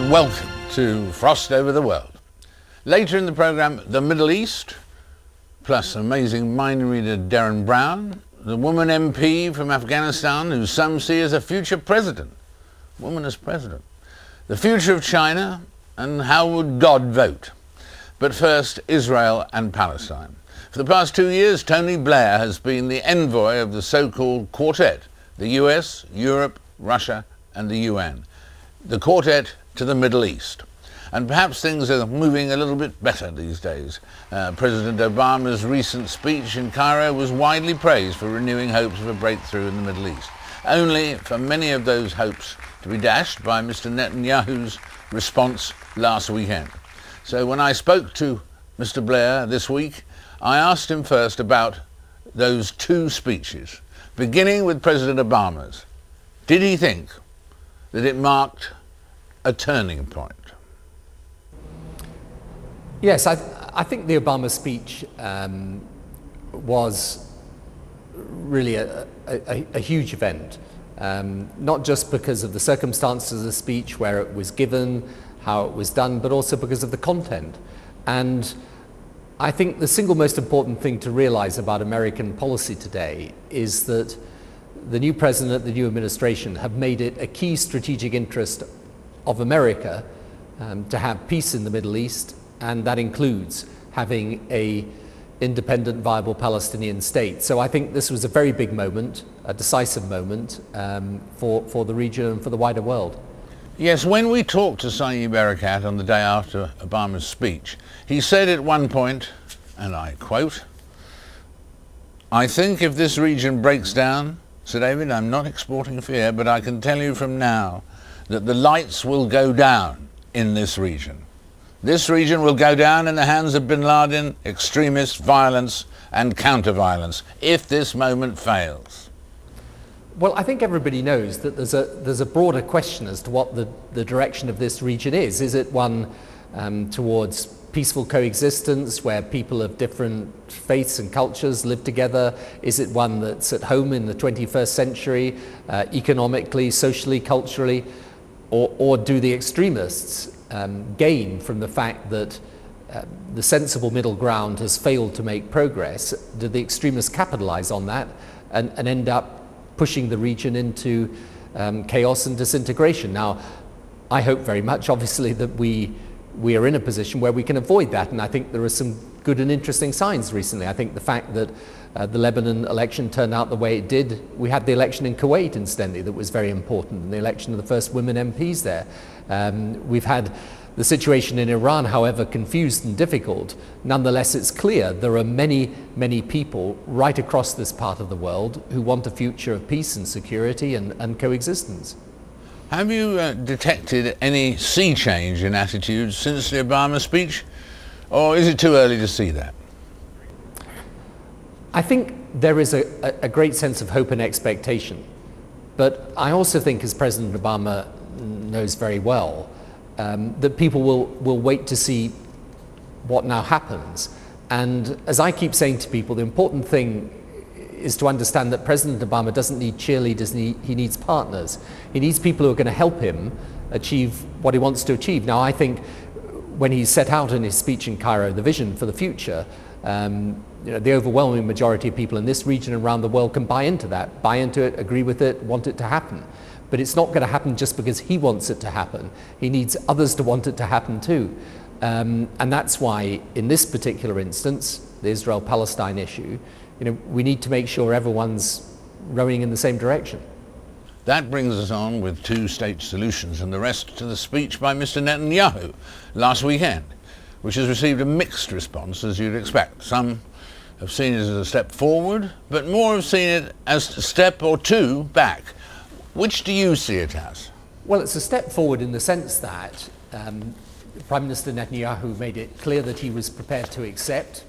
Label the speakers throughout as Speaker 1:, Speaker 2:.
Speaker 1: and welcome to Frost Over the World. Later in the programme, the Middle East, plus amazing mind reader Darren Brown, the woman MP from Afghanistan who some see as a future president, woman as president, the future of China, and how would God vote? But first, Israel and Palestine. For the past 2 years, Tony Blair has been the envoy of the so-called Quartet, the US, Europe, Russia and the UN. The Quartet to the Middle East. And perhaps things are moving a little bit better these days. President Obama's recent speech in Cairo was widely praised for renewing hopes of a breakthrough in the Middle East, only for many of those hopes to be dashed by Mr. Netanyahu's response last weekend. So when I spoke to Mr. Blair this week, I asked him first about those two speeches, beginning with President Obama's. Did he think that it marked a turning point?
Speaker 2: Yes, I think the Obama speech was really a huge event, not just because of the circumstances of the speech, where it was given, how it was done, but also because of the content. And I think the single most important thing to realize about American policy today is that the new president, the new administration have made it a key strategic interest of America to have peace in the Middle East, and that includes having an independent, viable Palestinian state. So I think this was a very big moment, a decisive moment for the region and for the wider world.
Speaker 1: Yes, when we talked to Saeed Erekat on the day after Obama's speech, he said at one point, and I quote, "I think if this region breaks down, Sir David, I'm not exporting fear, but I can tell you from now that the lights will go down in this region. This region will go down in the hands of bin Laden, extremist violence and counter-violence, if this moment fails."
Speaker 2: Well, I think everybody knows that there's a broader question as to what the direction of this region is. Is it one towards peaceful coexistence where people of different faiths and cultures live together? Is it one that's at home in the 21st century, economically, socially, culturally? Or do the extremists gain from the fact that the sensible middle ground has failed to make progress? Do the extremists capitalize on that and end up pushing the region into chaos and disintegration? Now, I hope very much, obviously, that we are in a position where we can avoid that, and I think there are some good and interesting signs recently. I think the fact that the Lebanon election turned out the way it did. We had the election in Kuwait, incidentally, that was very important, and the election of the first women MPs there. We've had the situation in Iran, however confused and difficult. Nonetheless, it's clear there are many, many people right across this part of the world who want a future of peace and security and coexistence.
Speaker 1: Have you detected any sea change in attitudes since the Obama speech, or is it too early to see that?
Speaker 2: I think there is a great sense of hope and expectation, but I also think, as President Obama knows very well, that people will wait to see what now happens. And as I keep saying to people, the important thing is to understand that President Obama doesn't need cheerleaders, he needs partners. He needs people who are going to help him achieve what he wants to achieve. Now, I think when he set out in his speech in Cairo the vision for the future, the overwhelming majority of people in this region and around the world can buy into that, buy into it, agree with it, want it to happen. But it's not going to happen just because he wants it to happen. He needs others to want it to happen too. And that's why, in this particular instance, the Israel-Palestine issue, we need to make sure everyone's rowing in the same direction.
Speaker 1: That brings us on with two-state solutions and the rest to the speech by Mr. Netanyahu last weekend, which has received a mixed response, as you'd expect. Some have seen it as a step forward, but more have seen it as a step or two back. Which do you see it as?
Speaker 2: Well, it's a step forward in the sense that Prime Minister Netanyahu made it clear that he was prepared to accept,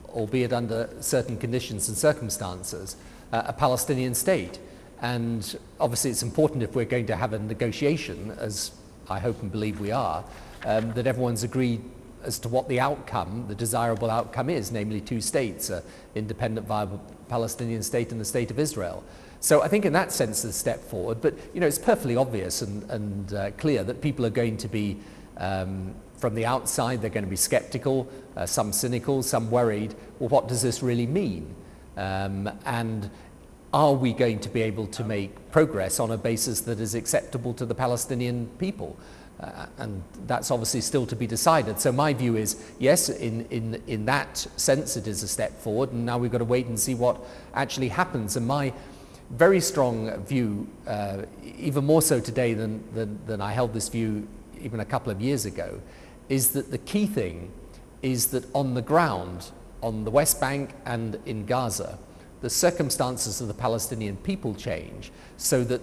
Speaker 2: albeit under certain conditions and circumstances, a Palestinian state. And obviously it's important, if we're going to have a negotiation, as I hope and believe we are, that everyone's agreed as to what the outcome, the desirable outcome is, namely two states, an independent, viable Palestinian state and the state of Israel. So I think in that sense it's a step forward, but it's perfectly obvious and clear that people are going to be, from the outside, they're going to be skeptical, some cynical, some worried. Well, what does this really mean? And are we going to be able to make progress on a basis that is acceptable to the Palestinian people? And that's obviously still to be decided. So my view is, yes, in that sense it is a step forward, and now we've got to wait and see what actually happens. And my very strong view, even more so today than I held this view even a couple of years ago, is that the key thing is that on the ground, on the West Bank and in Gaza, the circumstances of the Palestinian people change so that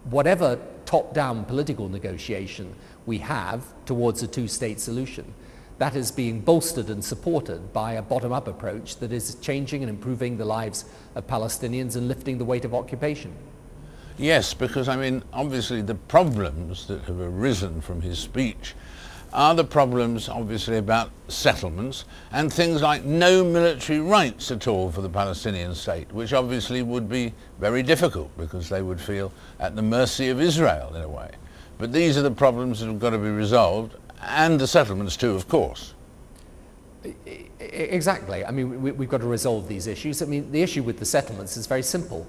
Speaker 2: whatever top-down political negotiation we have towards a two-state solution, that is being bolstered and supported by a bottom-up approach that is changing and improving the lives of Palestinians and lifting the weight of occupation.
Speaker 1: Yes, because I mean, obviously the problems that have arisen from his speech are the problems obviously about settlements and things like no military rights at all for the Palestinian state, which obviously would be very difficult because they would feel at the mercy of Israel in a way. But these are the problems that have got to be resolved, and the settlements too, of course.
Speaker 2: Exactly. I mean, we've got to resolve these issues. I mean, the issue with the settlements is very simple.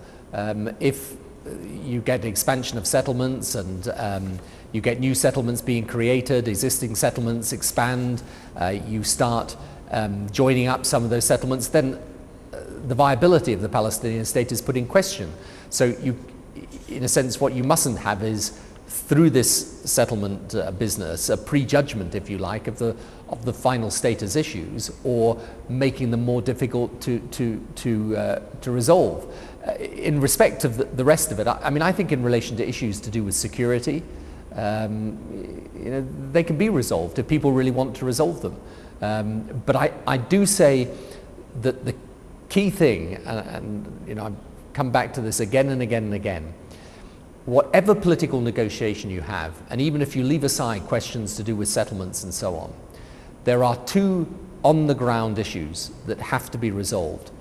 Speaker 2: If you get expansion of settlements and you get new settlements being created, existing settlements expand, you start joining up some of those settlements, then the viability of the Palestinian state is put in question. So you, in a sense, what you mustn't have is, through this settlement business, a prejudgment, if you like, of the final status issues, or making them more difficult to resolve. In respect of the rest of it, I mean, I think in relation to issues to do with security, they can be resolved if people really want to resolve them. But I do say that the key thing, and I've come back to this again and again and again, whatever political negotiation you have, and even if you leave aside questions to do with settlements and so on, there are two on-the-ground issues that have to be resolved.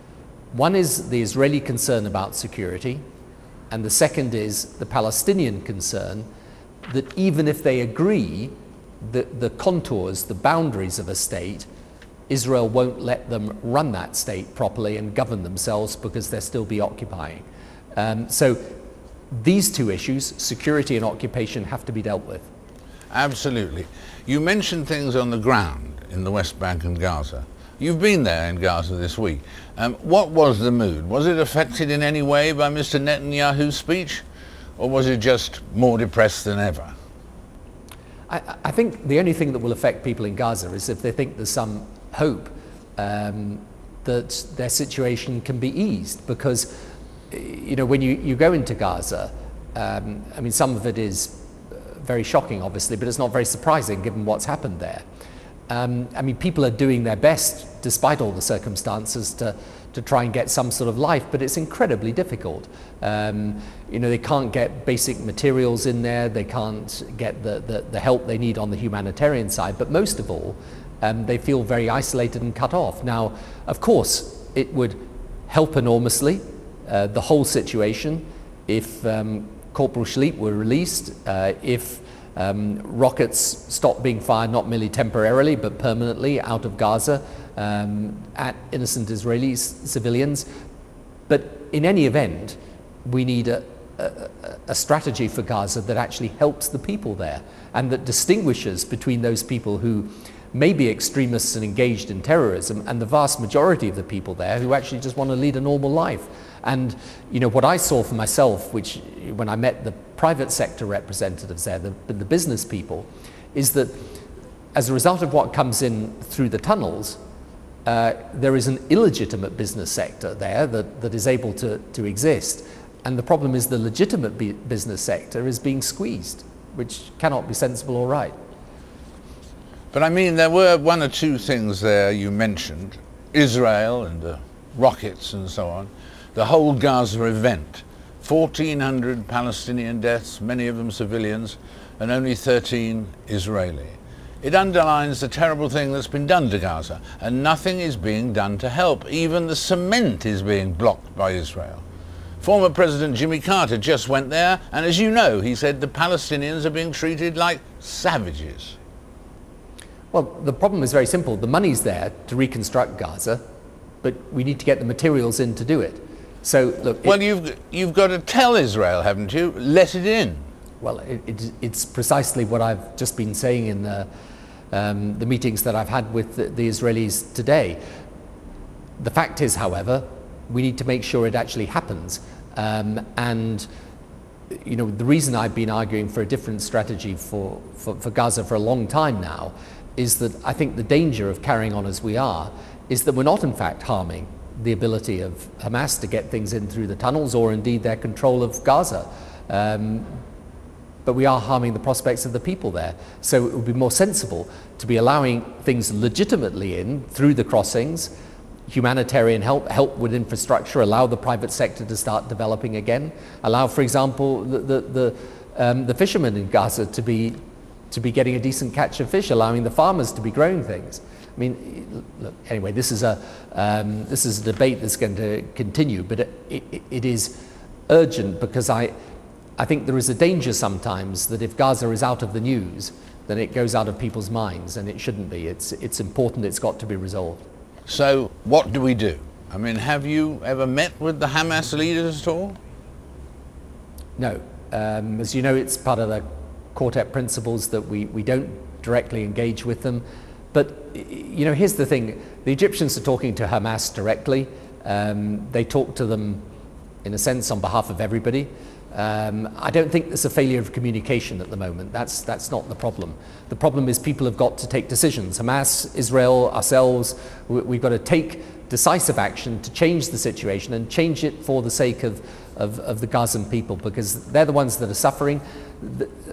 Speaker 2: One is the Israeli concern about security, and the second is the Palestinian concern that even if they agree that the contours, the boundaries of a state, Israel won't let them run that state properly and govern themselves because they'll still be occupying. So these two issues, security and occupation, have to be dealt with.
Speaker 1: Absolutely. You mentioned things on the ground in the West Bank and Gaza. You've been there in Gaza this week. What was the mood? Was it affected in any way by Mr. Netanyahu's speech, or was it just more depressed than ever?
Speaker 2: I think the only thing that will affect people in Gaza is if they think there's some hope that their situation can be eased, because when you go into Gaza, I mean, some of it is very shocking, obviously, but it's not very surprising given what's happened there. I mean, people are doing their best, despite all the circumstances, to try and get some sort of life, but it's incredibly difficult. They can't get basic materials in there, they can't get the help they need on the humanitarian side, but most of all, they feel very isolated and cut off. Now, of course, it would help enormously, the whole situation, if Corporal Schleip were released, if rockets stopped being fired, not merely temporarily but permanently, out of Gaza at innocent Israeli civilians. But in any event, we need a strategy for Gaza that actually helps the people there and that distinguishes between those people who may be extremists and engaged in terrorism and the vast majority of the people there who actually just want to lead a normal life. And what I saw for myself, which when I met the private sector representatives there, the business people, is that as a result of what comes in through the tunnels, there is an illegitimate business sector there that is able to exist. And the problem is the legitimate business sector is being squeezed, which cannot be sensible or right.
Speaker 1: But I mean, there were one or two things there you mentioned, Israel and the rockets and so on, the whole Gaza event, 1,400 Palestinian deaths, many of them civilians, and only 13 Israeli. It underlines the terrible thing that's been done to Gaza, and nothing is being done to help. Even the cement is being blocked by Israel. Former President Jimmy Carter just went there, and as you know, he said the Palestinians are being treated like savages.
Speaker 2: Well, the problem is very simple. The money's there to reconstruct Gaza, but we need to get the materials in to do it. So, look...
Speaker 1: Well, you've got to tell Israel, haven't you? Let it in.
Speaker 2: Well, it's precisely what I've just been saying in the meetings that I've had with the Israelis today. The fact is, however, we need to make sure it actually happens. And you know, the reason I've been arguing for a different strategy for Gaza for a long time now is that I think the danger of carrying on as we are is that we're not in fact harming the ability of Hamas to get things in through the tunnels, or indeed their control of Gaza. But we are harming the prospects of the people there. So it would be more sensible to be allowing things legitimately in through the crossings, humanitarian help with infrastructure, allow the private sector to start developing again, allow, for example, the fishermen in Gaza to be getting a decent catch of fish, allowing the farmers to be growing things. I mean, look, anyway, this is a debate that's going to continue, but it is urgent, because I think there is a danger sometimes that if Gaza is out of the news, then it goes out of people's minds, and it shouldn't be. It's important, it's got to be resolved.
Speaker 1: So what do we do? I mean, have you ever met with the Hamas leaders at all?
Speaker 2: No. As you know, it's part of the quartet principles that we don't directly engage with them. But, you know, here's the thing. The Egyptians are talking to Hamas directly. They talk to them, in a sense, on behalf of everybody. I don't think there's a failure of communication at the moment. That's not the problem. The problem is people have got to take decisions. Hamas, Israel, ourselves, we've got to take decisive action to change the situation, and change it for the sake of the Gazan people, because they're the ones that are suffering.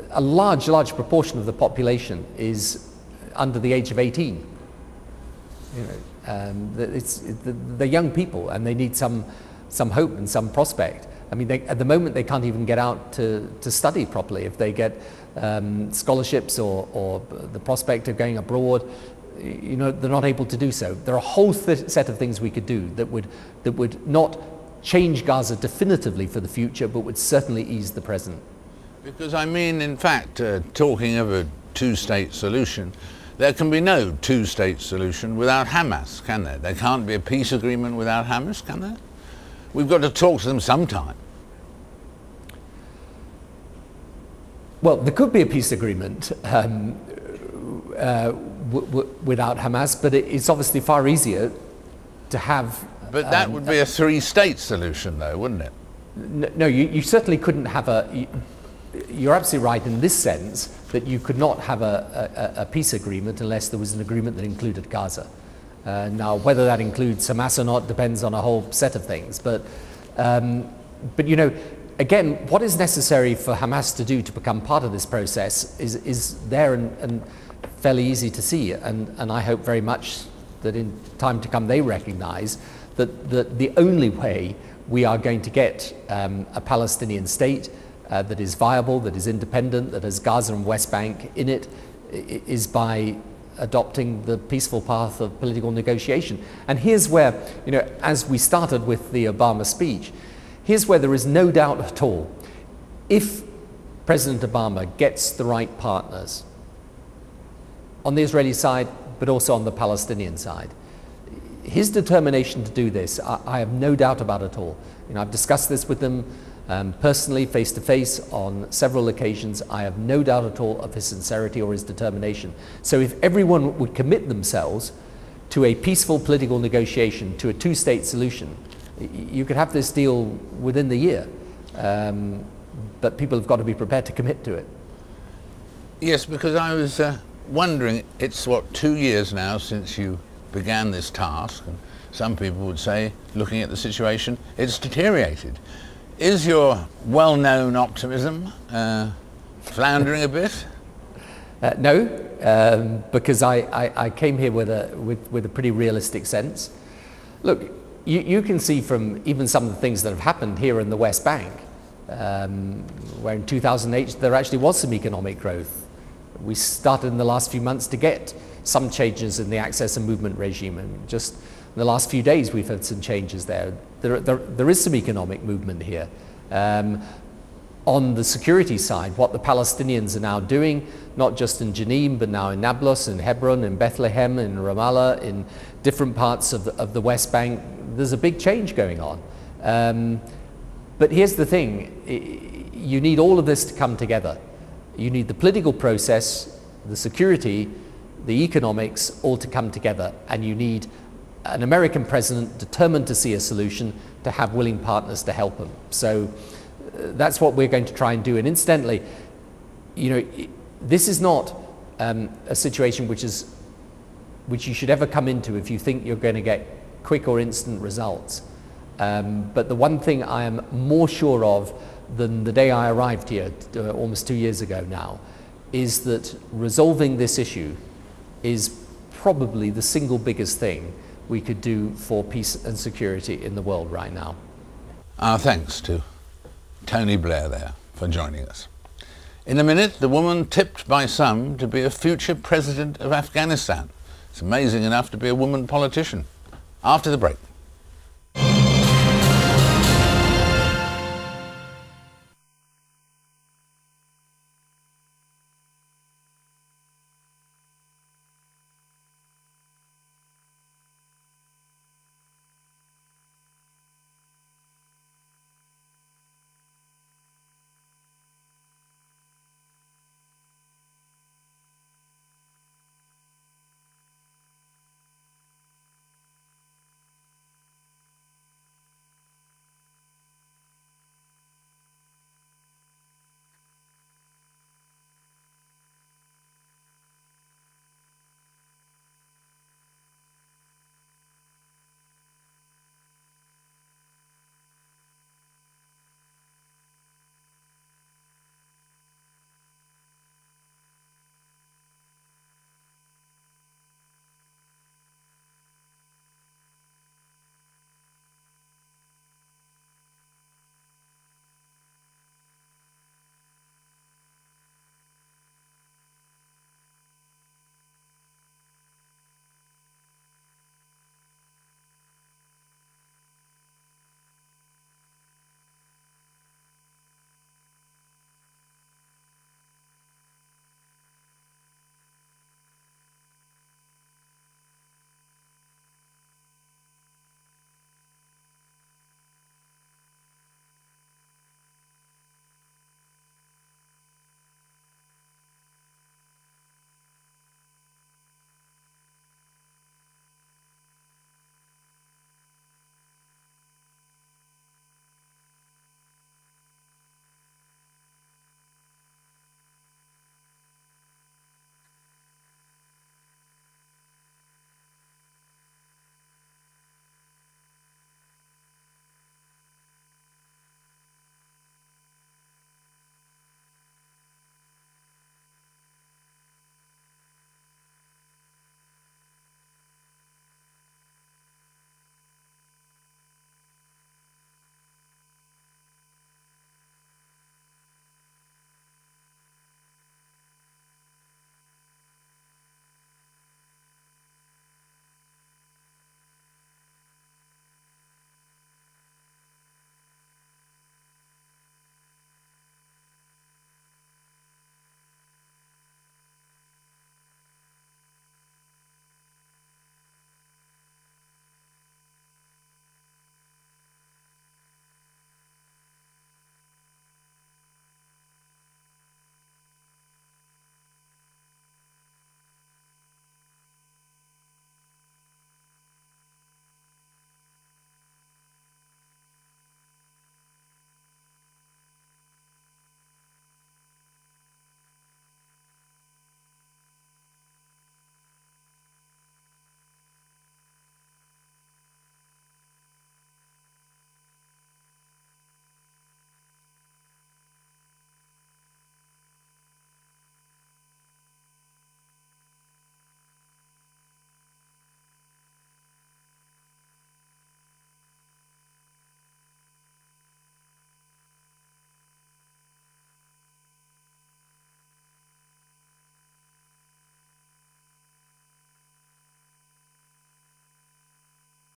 Speaker 2: A large proportion of the population is under the age of 18. You know, they're young people, and they need some hope and some prospect. I mean, at the moment they can't even get out to study properly. If they get scholarships or the prospect of going abroad, you know, they're not able to do so. There are a whole set of things we could do that would not change Gaza definitively for the future, but would certainly ease the present.
Speaker 1: Because, I mean, in fact, talking of a two-state solution, there can be no two-state solution without Hamas, can there? There can't be a peace agreement without Hamas, can there? We've got to talk to them sometime.
Speaker 2: Well, there could be a peace agreement without Hamas, but it's obviously far easier to have...
Speaker 1: But that would be a three-state solution, though, wouldn't it?
Speaker 2: No, you certainly couldn't have a... You're absolutely right in this sense, that you could not have a peace agreement unless there was an agreement that included Gaza. Now, whether that includes Hamas or not depends on a whole set of things. But you know, again, what is necessary for Hamas to do to become part of this process is there and fairly easy to see. And I hope very much that in time to come they recognize that the only way we are going to get a Palestinian state that is viable, that is independent, that has Gaza and West Bank in it, is by adopting the peaceful path of political negotiation. And here's where, you know, as we started with the Obama speech, here's where there is no doubt at all. If President Obama gets the right partners on the Israeli side, but also on the Palestinian side, his determination to do this, I have no doubt about at all. You know, I've discussed this with them personally, face to face, on several occasions. I have no doubt at all of his sincerity or his determination. So if everyone would commit themselves to a peaceful political negotiation, to a two-state solution, you could have this deal within the year. But people have got to be prepared to commit to it.
Speaker 1: Yes, because I was wondering, it's what, 2 years now since you began this task, and some people would say, looking at the situation, it's deteriorated. Is your well-known optimism floundering a bit?
Speaker 2: No, because I came here with a pretty realistic sense. Look, you can see from even some of the things that have happened here in the West Bank, where in 2008 there actually was some economic growth. We started in the last few months to get some changes in the access and movement regime, and just in the last few days we've had some changes there. There is some economic movement here. On the security side, what the Palestinians are now doing, not just in Jenin, but now in Nablus, in Hebron, in Bethlehem, in Ramallah, in different parts of the West Bank, there's a big change going on. But here's the thing, you need all of this to come together. You need the political process, the security, the economics, all to come together, and you need an American president determined to see a solution, to have willing partners to help him. So that's what we're going to try and do. And incidentally, you know, this is not a situation which you should ever come into if you think you're going to get quick or instant results. But the one thing I am more sure of than the day I arrived here, almost 2 years ago now, is that resolving this issue is probably the single biggest thing we could do for peace and security in the world right now.
Speaker 1: Our thanks to Tony Blair there for joining us. In a minute, the woman tipped by some to be a future president of Afghanistan. It's amazing enough to be a woman politician. After the break.